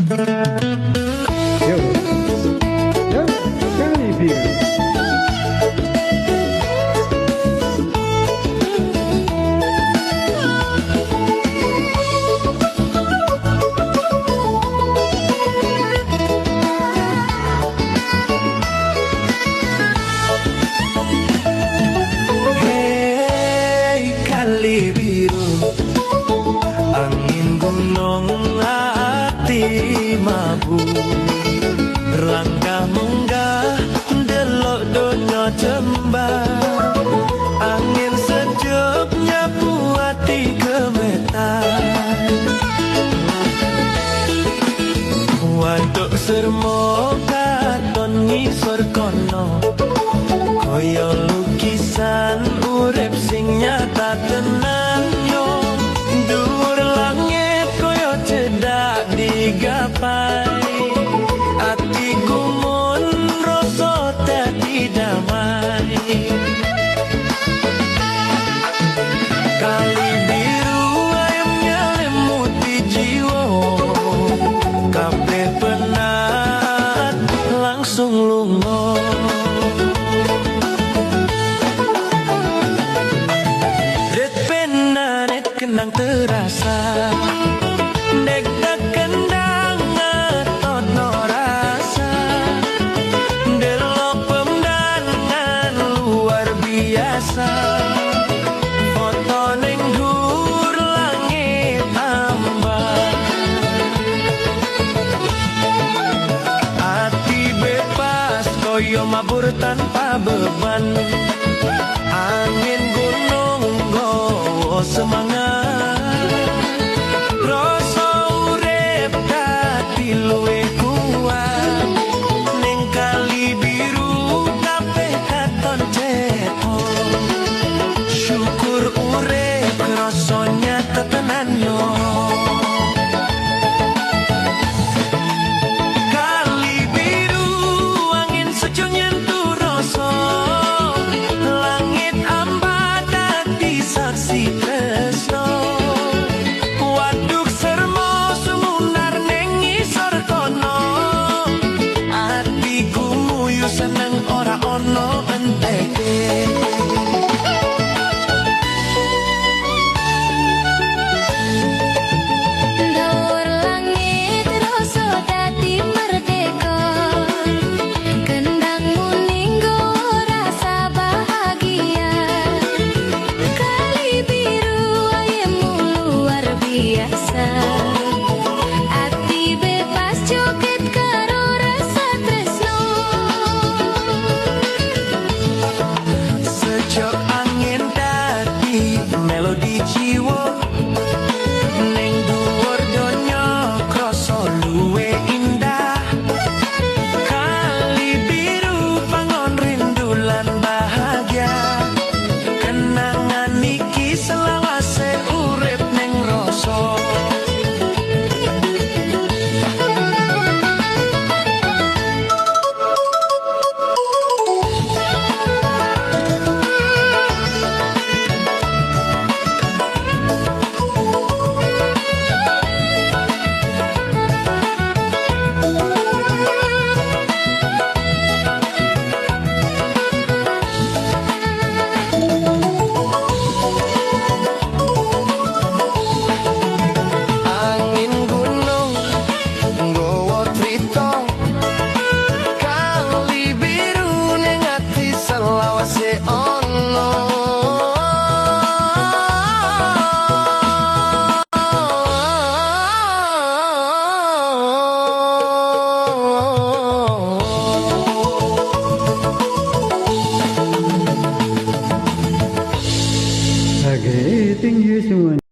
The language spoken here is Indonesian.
Yo, yo, kali biru. Hey, kali biru, angin gunung hati mabuk, langkah munggah delok donya jembar, angin sejuk nyapu hati gemetar. Waduk sermo katon ngisor kono, koyo lukisan urip sing nyata tenan yo. Dhuwur langit koyo cedak digapai, atiku mun rasa dadi damai. Kali biru ayam nyelimuti jiwa, kabeh penat langsung lunga. Ret pena ret kenang terasa, dek tak kendang ngetono rasa, delok pemandangan luar biasa. Foto ning dhuwur langit ambang, hati bebas koyo mabur tanpa beban, angin gunung gowo semangat.